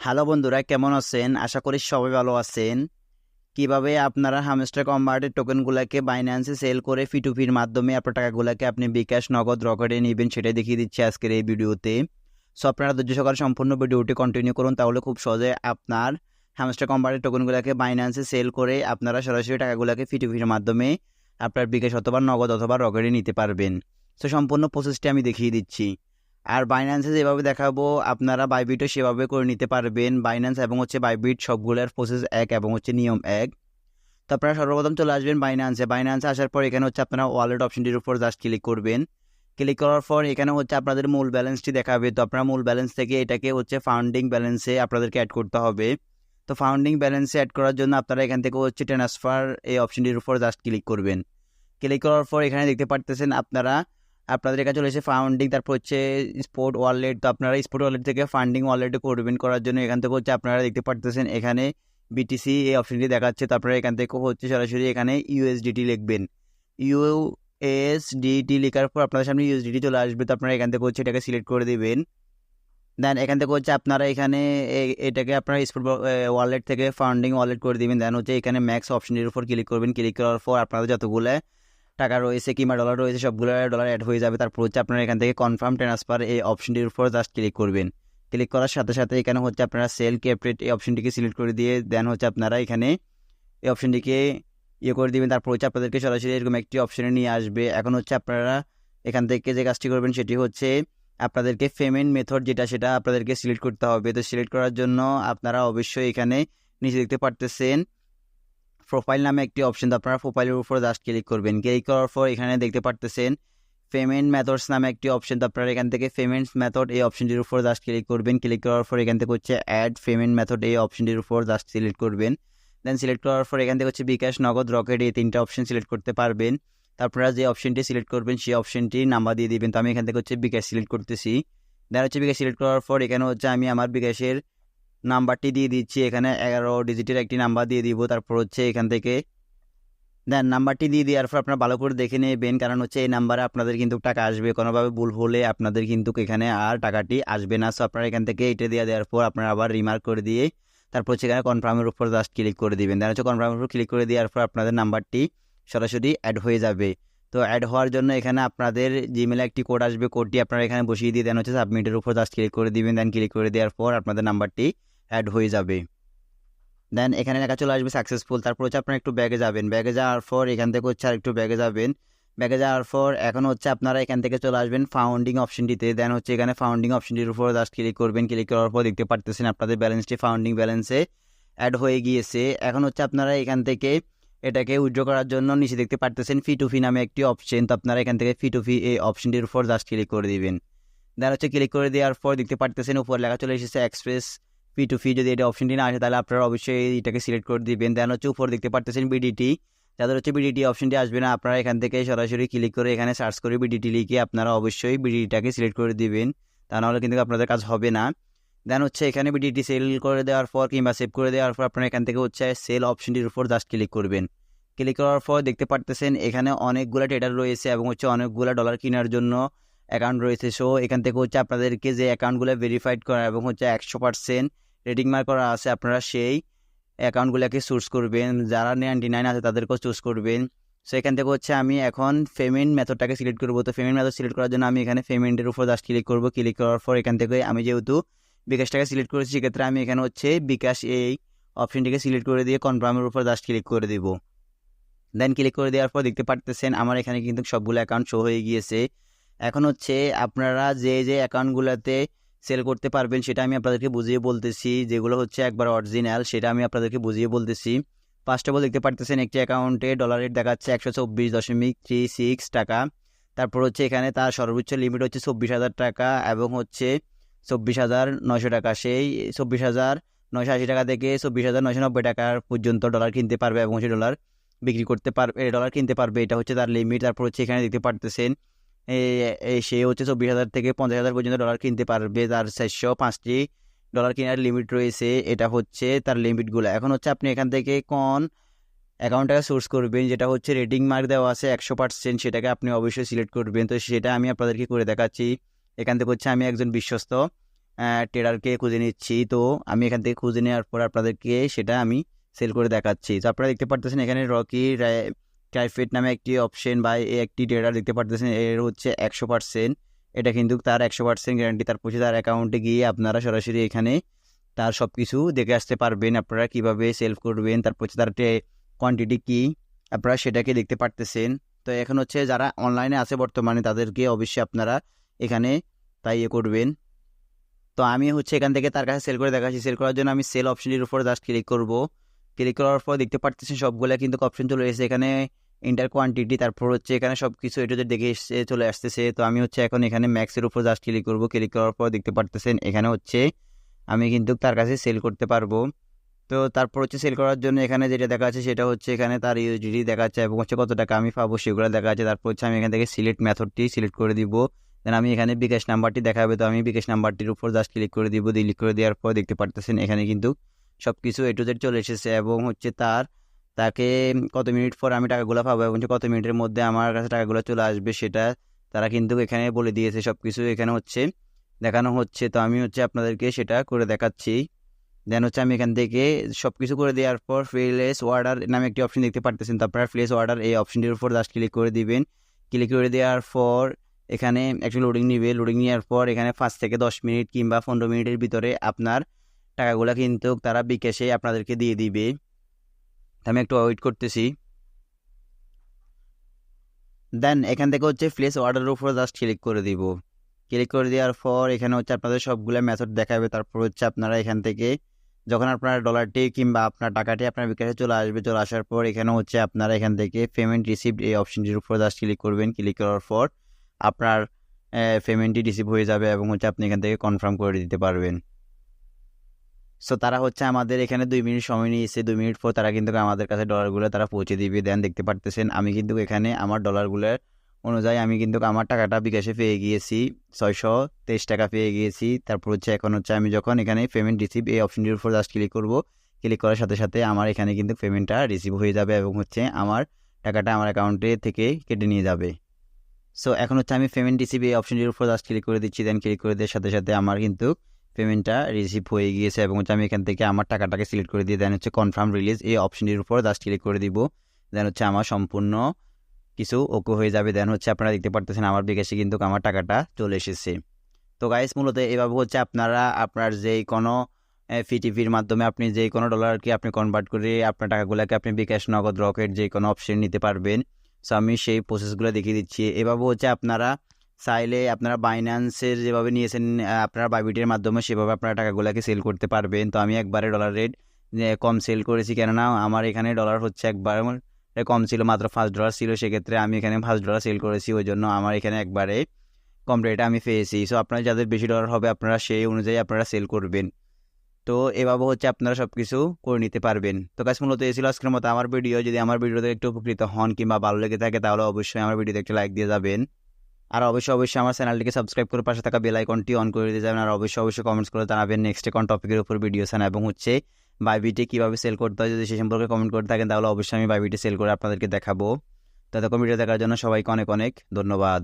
Hello বন্ধুরা, কেমন আছেন? আশা করি সবাই ভালো আছেন। কিভাবে আপনারা হ্যামস্টার কনভার্টেড টোকেনগুলোকে বাইন্যান্সে সেল করে ফি2ফির মাধ্যমে আপনার টাকাগুলোকে আপনি বিকাশ, নগদ, রকেটে নেবেন সেটাই দেখিয়ে দিচ্ছি আজকের এই ভিডিওতে। সো আপনারা ধৈর্য সহকারে সম্পূর্ণ ভিডিওটি কন্টিনিউ করুন, তাহলে খুব সহজে আপনার হ্যামস্টার কনভার্টেড টোকেনগুলোকে বাইন্যান্সে সেল করে আপনারা সরাসরি টাকাগুলোকে ফি2ফির মাধ্যমে আপনার বিকাশ অথবা নগদ অথবা রকেটে নিতে পারবেন। সো সম্পূর্ণ প্রসেসটি আমি দেখিয়ে দিচ্ছি। আর বাইন্যান্সে যেভাবে দেখাবো আপনারা বাইবিটও সেভাবে করে নিতে পারবেন। বাইন্যান্স এবং বাইবিট সবগুলোর প্রসেস এক এবং নিয়ম এক। তো আপনারা সর্বপ্রথম চলে আসবেন বাইন্যান্সে আসার পর এখানে আপনারা ওয়ালেট অপশনটির উপর জাস্ট ক্লিক করবেন। ক্লিক করার পর এখানে আপনাদের মূল ব্যালেন্সটি দেখাবে। তো আপনারা মূল ব্যালেন্স থেকে এটাকে ফাউন্ডিং ব্যালেন্সে আপনাদেরকে অ্যাড করতে হবে। তো ফাউন্ডিং ব্যালেন্সে অ্যাড করার জন্য আপনারা এখান থেকে ট্রান্সফার এই অপশনটির উপর জাস্ট ক্লিক করবেন। ক্লিক করার পর এখানে দেখতে পারতেছেন আপনাদের কাছে চলে এসে ফাউন্ডিং, তারপর স্পোর্ট ওয়ালেট। তো আপনারা স্পোর্ট ওয়ালেট থেকে ফান্ডিং ওয়ালেটে করবেন। করার জন্য এখান থেকে আপনারা দেখতে পারতেছেন এখানে বিটিসি এই অপশনটি দেখাচ্ছে। তো আপনারা এখান থেকে সরাসরি এখানে ইউএসডিটি লিখবেন। ইউএসডিটি লেখার পর আপনাদের সামনে ইউএসডিটি চলে আসবে। তো আপনারা এখান থেকে এটাকে সিলেক্ট করে দিবেন। দেন এখান থেকে আপনারা এখানে এটাকে আপনারা স্পোর্ট ওয়ালেট থেকে ফান্ডিং ওয়ালেট করে দিবেন। দেন এখানে ম্যাক্স অপশনটির উপর ক্লিক করবেন। ক্লিক করার পর আপনাদের যতগুলো টাকা রয়েছে কিংবা ডলার রয়েছে সবগুলো ডলার অ্যাড হয়ে যাবে। তারপর আপনারা এখান থেকে কনফার্ম ট্রান্সফার এই অপশনটির উপর জাস্ট ক্লিক করবেন। ক্লিক করার সাথে সাথে এখানে আপনারা সেল ক্যাপরেট এই অপশনটিকে সিলেক্ট করে দিয়ে দেন আপনারা এখানে এই অপশনটিকে করে দিবেন। তারপর আপনাদেরকে সরাসরি এরকম একটি অপশনে নিয়ে আসবে। এখন আপনারা এখান থেকে যে কাজটি করবেন সেটি আপনাদেরকে পেমেন্ট মেথড সেটা আপনাদেরকে সিলেক্ট করতে হবে। তো সিলেক্ট করার জন্য আপনারা অবশ্যই এখানে নিচে দেখতে পারতেছেন প্রোফাইল নামে একটি অপশন। তো আপনারা প্রোফাইলের উপর জাস্ট ক্লিক করবেন। ক্লিক করার পর এখানে দেখতে পারতেছেন পেমেন্ট মেথডস নামে একটি অপশন। তো আপনারা এখান থেকে পেমেন্টস মেথড এই অপশনটির উপর জাস্ট ক্লিক করবেন। ক্লিক করার পর এখান থেকে অ্যাড পেমেন্ট মেথড এই অপশনটির উপর জাস্ট সিলেক্ট করবেন। দেন সিলেক্ট করার পর এখান থেকে বিকাশ, নগদ, রকেট এই তিনটা অপশন সিলেক্ট করতে পারবেন। তারপরে যে অপশনটি সিলেক্ট করবেন সেই অপশনটি নাম্বার দিয়ে দিবেন। তো আমি এখান থেকে বিকাশ সিলেক্ট করতেছি। দেন বিকাশ সিলেক্ট করার পর এখানে আমি আমার বিকাশের নাম্বারটি দিয়ে দিচ্ছি। এখানে 11 ডিজিটের একটি নাম্বার দিয়ে দিব। তারপর এখান থেকে দেন নাম্বারটি দিয়ে দেওয়ার পর আপনারা ভালো করে দেখে নেবেন, কারণ এই নাম্বারে আপনাদের কিন্তু টাকা আসবে। কোনোভাবে ভুল হলে আপনাদের কিন্তু এখানে আর টাকাটি আসবে না। সো আপনারা এখান থেকে এটা দিয়ে দেওয়ার পর আপনারা আবার রিমার্ক করে দিয়ে তারপর এখানে কনফার্মের উপর জাস্ট ক্লিক করে দিবেন। দেন কনফার্মের উপর ক্লিক করে দেওয়ার পর আপনাদের নাম্বারটি সরাসরি অ্যাড হয়ে যাবে। তো অ্যাড হওয়ার জন্য এখানে আপনাদের জিমেলে একটি কোড আসবে। কোডটি আপনারা এখানে বসিয়ে দিয়ে দেন সাবমিটের উপর জাস্ট ক্লিক করে দিবেন। দেন ক্লিক করে দেওয়ার পর আপনাদের নাম্বারটি অ্যাড হয়ে যাবে। দেন এখানে লেখা চলে আসবে সাকসেসফুল। তারপর আপনারা একটু ব্যাগে যাবেন। ব্যাগে যাওয়ার পর এখান থেকে আর একটু ব্যাগে যাবেন। ব্যাগে যাওয়ার পর এখন আপনারা এখান থেকে চলে আসবেন ফাউন্ডিং অপশনটিতে। দেন এখানে ফাউন্ডিং অপশনটির উপর জাস্ট ক্লিক করবেন। ক্লিক করার পর দেখতে পারতেছেন আপনাদের ব্যালেন্সটি ফাউন্ডিং ব্যালেন্সে অ্যাড হয়ে গিয়েছে। এখন আপনারা এখান থেকে এটাকে উইথড্র করার জন্য নিচে দেখতে পারতেছেন ফি2ফি নামে একটি অপশন। তো আপনারা এখান থেকে ফি2ফি এই অপশনটির উপর জাস্ট ক্লিক করে দিবেন। দেন ক্লিক করে দেওয়ার পর দেখতে পারতেছেন উপর লেখা চলে এসেছে এক্সপ্রেস ফি2ফি। যদি এটা অপশনটি না আসে তাহলে আপনারা অবশ্যই এটাকে সিলেক্ট করে দিবেন। দেন উপর দেখতে পারতেছেন বিডিটি। যাদের বিডিটি অপশনটি আসবে না আপনারা এখান থেকে সরাসরি ক্লিক করে এখানে সার্চ করে বিডিটি লিখে আপনারা অবশ্যই বিডিটিটাকে সিলেক্ট করে দিবেন, তা নাহলে কিন্তু আপনাদের কাজ হবে না। দেন এখানে বিডিটি সেল করে দেওয়ার পর কিংবা সেভ করে দেওয়ার পর আপনারা এখান থেকে সেল অপশনটির উপর জাস্ট ক্লিক করবেন। ক্লিক করার পর দেখতে পারতেছেন এখানে অনেকগুলো ট্রেডার রয়েছে এবং অনেকগুলো ডলার কেনার জন্য অ্যাকাউন্ট রয়েছে। সো এখান থেকে আপনাদেরকে যে অ্যাকাউন্টগুলো ভেরিফাইড করা এবং 100% রেটিং মার্ক করা আছে আপনারা সেই অ্যাকাউন্টগুলোকে চুজ করবেন। যারা 99 আছে তাদেরকেও চুজ করবেন। সো এখান থেকে আমি এখন পেমেন্ট মেথডটাকে সিলেক্ট করবো। তো পেমেন্ট মেথড সিলেক্ট করার জন্য আমি এখানে পেমেন্টের উপর জাস্ট ক্লিক করবো। ক্লিক করার পর এখান থেকে আমি যেহেতু বিকাশটাকে সিলেক্ট করেছি সেক্ষেত্রে আমি এখানে বিকাশ এই অপশনটিকে সিলেক্ট করে দিয়ে কনফার্মের উপর জাস্ট ক্লিক করে দিব। দেন ক্লিক করে দেওয়ার পর দেখতে পারতেছেন আমার এখানে কিন্তু সবগুলো অ্যাকাউন্ট শো হয়ে গিয়েছে। এখন আপনারা যে অ্যাকাউন্টগুলোতে সেল করতে পারবেন সেটা আমি আপনাদেরকে বুঝিয়ে বলতেছি। যেগুলো একবার অরিজিনাল সেটা আমি আপনাদেরকে বুঝিয়ে বলতেছি। ফার্স্ট অফ অল দেখতে পারতেছেন একটি অ্যাকাউন্টে ডলার রেট দেখাচ্ছে 124.36 টাকা। তারপর এখানে তার সর্বোচ্চ লিমিট 24,000 টাকা এবং 24,900 টাকা। সেই 24,980 টাকা থেকে 24,990 টাকার পর্যন্ত ডলার কিনতে পারবে এবং ডলার বিক্রি করতে পারবে, ডলার কিনতে পারবে। এটা তার লিমিট। তারপর এখানে দেখতে পারতেছেন সে 24,000 থেকে 50,000 পর্যন্ত ডলার কিনতে পারবে। তার 405টি ডলার কেনার লিমিট রয়েছে। এটা তার লিমিটগুলো। এখন আপনি এখান থেকে কোন অ্যাকাউন্টটাকে সোর্স করবেন, যেটা রেটিং মার্ক দেওয়া আছে 100%, সেটাকে আপনি অবশ্যই সিলেক্ট করবেন। তো সেটা আমি আপনাদেরকে করে দেখাচ্ছি। এখান থেকে আমি একজন বিশ্বস্ত ট্রেডারকে খুঁজে নিচ্ছি। তো আমি এখান থেকে খুঁজে নেওয়ার পর আপনাদেরকে সেটা আমি সেল করে দেখাচ্ছি। তো আপনারা দেখতে পারতেছেন এখানে রকি ট্রাইফেট নামে একটি অপশন বা একটি ট্রেডার দেখতে পারতেছেন, এর হচ্ছে 100%। এটা কিন্তু তার 100% গ্যারান্টি। তারপর তার অ্যাকাউন্টে গিয়ে আপনারা সরাসরি এখানে তার সব কিছু দেখে আসতে পারবেন, আপনারা কীভাবে সেল করবেন, তারপর হচ্ছে তার কোয়ান্টিটি কী আপনারা সেটাকে দেখতে পারতেছেন। তো এখন হচ্ছে যারা অনলাইনে আছে বর্তমানে তাদেরকে অবশ্যই আপনারা এখানে তাই করবেন। তো আমি হচ্ছে এখান থেকে তার কাছে সেল করে দেখাচ্ছি। সেল করার জন্য আমি সেল অপশনটির উপর জাস্ট ক্লিক করব। ক্লিক করার পর দেখতে পাচ্ছেন সবগুলো কিন্তু অপশন চলে এসেছে এখানে, ইন্টার কোয়ান্টিটি, তারপর হচ্ছে এখানে সব কিছু এটা দেখে এসে চলে আসতেছে। তো আমি হচ্ছে এখন এখানে ম্যাক্সের উপর জাস্ট ক্লিক করব। ক্লিক করার পর দেখতে পারতেছেন এখানে হচ্ছে আমি কিন্তু তার কাছে সেল করতে পারবো। তো তারপর হচ্ছে সেল করার জন্য এখানে যেটা দেখা যাচ্ছে সেটা হচ্ছে এখানে তার ইউজিডি দেখা যাচ্ছে এবং হচ্ছে কত টাকা আমি পাবো সেগুলো দেখা যাচ্ছে। তারপর হচ্ছে আমি এখান থেকে সিলেক্ট মেথডটি সিলেক্ট করে দিব। দেন আমি এখানে বিকাশ নাম্বারটি দেখাবে, তো আমি বিকাশ নাম্বারটির উপর জাস্ট ক্লিক করে দিব। ক্লিক করে দেওয়ার পর দেখতে পারতেছেন এখানে কিন্তু সব কিছু এ টু জেড চলে এসেছে এবং হচ্ছে তাকে কত মিনিট পর আমি টাকাগুলো পাবো এবং কত মিনিটের মধ্যে আমার কাছে টাকাগুলো চলে আসবে সেটা তারা কিন্তু এখানে বলে দিয়েছে। সব কিছু এখানে হচ্ছে দেখানো হচ্ছে। তো আমি হচ্ছে আপনাদেরকে সেটা করে দেখাচ্ছি। দেন হচ্ছে আমি এখান থেকে সব কিছু করে দেওয়ার পর প্লেস অর্ডার নামে একটি অপশন দেখতে পারতেছেন। তো আপনারা প্লেস অর্ডার এই অপশনটির উপর জাস্ট ক্লিক করে দিবেন। ক্লিক করে দেওয়ার পর এখানে একটু লোডিং নিবে। লোডিং নেওয়ার পর এখানে 5 থেকে 10 মিনিট কিংবা 15 মিনিটের ভিতরে আপনার টাকাগুলো কিন্তু তারা বিকাশে আপনাদেরকে দিয়ে দিবে। আমি একটু ওয়েট করতেছি। দেন এখান থেকে হচ্ছে প্লেস অর্ডারের উপর জাস্ট ক্লিক করে দিব। ক্লিক করে দেওয়ার পর এখানে হচ্ছে আপনাদের সবগুলো মেথড দেখাবে। তারপর হচ্ছে আপনারা এখান থেকে যখন আপনার ডলারটি কিংবা আপনার টাকাটি আপনার বিকাশে চলে আসবে, চলে আসার পর এখানে হচ্ছে আপনারা এখান থেকে পেমেন্ট রিসিভড এই অপশনটির উপর জাস্ট ক্লিক করবেন। ক্লিক করার পর আপনার পেমেন্টটি রিসিভ হয়ে যাবে এবং হচ্ছে আপনি এখান থেকে কনফার্ম করে দিতে পারবেন। সো তারা হচ্ছে আমাদের এখানে 2 মিনিট সময় নিয়েছে। 2 মিনিট পর তারা কিন্তু আমাদের কাছে ডলারগুলো তারা পৌঁছে দিবে। দেন দেখতে পারতেছেন আমি কিন্তু এখানে আমার ডলারগুলোর অনুযায়ী আমি কিন্তু আমার টাকাটা বিকাশে পেয়ে গিয়েছি, 623 টাকা পেয়ে গিয়েছি। তারপর হচ্ছে এখন হচ্ছে আমি যখন এখানে পেমেন্ট রিসিভ এই অপশনটির উপর জাস্ট ক্লিক করব, ক্লিক করার সাথে সাথে আমার এখানে কিন্তু পেমেন্টটা রিসিভ হয়ে যাবে এবং হচ্ছে আমার টাকাটা আমার অ্যাকাউন্টে থেকে কেটে নিয়ে যাবে। সো এখন হচ্ছে আমি পেমেন্ট রিসিভ এই অপশনটির উপর জাস্ট ক্লিক করে দিচ্ছি। দেন ক্লিক করে দেওয়ার সাথে সাথে আমার কিন্তু পেমেন্টটা রিসিভ হয়ে গিয়েছে এবং হচ্ছে আমি এখান থেকে আমার টাকাটাকে সিলেক্ট করে দিয়ে দেন হচ্ছে কনফার্ম রিলিজ এই অপশনটির উপর জাস্ট ক্লিক করে দিব। দেন হচ্ছে আমার সম্পূর্ণ কিছু ওকে হয়ে যাবে। দেন হচ্ছে আপনারা দেখতে পারতেছেন আমার বিকাশে কিন্তু আমার টাকাটা চলে এসেছে। তো গাইস মূলত এভাবে হচ্ছে আপনারা আপনার যেই কোনো ফিটিভির মাধ্যমে আপনি যেই কোনো ডলারকে আপনি কনভার্ট করে আপনার টাকাগুলোকে আপনি বিকাশ, নগদ, রকেট যে কোনো অপশন নিতে পারবেন। সো আমি সেই প্রসেসগুলো দেখিয়ে দিচ্ছি। এভাবে হচ্ছে আপনারা চাইলে আপনারা বাইন্যান্সের যেভাবে নিয়েছেন আপনারা বাইবিটের মাধ্যমে সেভাবে আপনারা টাকাগুলোকে সেল করতে পারবেন। তো আমি একবারে ডলার রেট কম সেল করেছি, কেননা আমার এখানে ডলার হচ্ছে একবার কম ছিল, মাত্র $5 ছিল। সেক্ষেত্রে আমি এখানে $5 সেল করেছি, ওই জন্য আমার এখানে একবারে কম রেটে আমি পেয়েছি। সো আপনারা যাদের বেশি ডলার হবে আপনারা সেই অনুযায়ী আপনারা সেল করবেন। তো এভাবে হচ্ছে আপনারা সব কিছু করে নিতে পারবেন। তো গাইস মূলত এই ছিল আজকের মতো আমার ভিডিও। যদি আমার ভিডিওতে একটু উপকৃত হন কিংবা ভালো লেগে থাকে তাহলে অবশ্যই আমার ভিডিওতে একটা লাইক দিয়ে যাবেন। আর অবশ্যই আমার চ্যানেলটিকে সাবস্ক্রাইব করে পাশে থাকা বেল আইকনটি অন করে দিয়ে যাবেন। আর অবশ্যই কমেন্টস করে জানাবেন নেক্সট কোন টপিকের উপর ভিডিও চান এবং হচ্ছে বাইবিটে কীভাবে সেল করতে হয় যদি সে সম্পর্কে কমেন্ট করে থাকেন তাহলে অবশ্যই আমি বাইবিটে সেল করে আপনাদেরকে দেখাবো। ততক্ষণ ভিডিও দেখার জন্য সবাইকে অনেক অনেক ধন্যবাদ।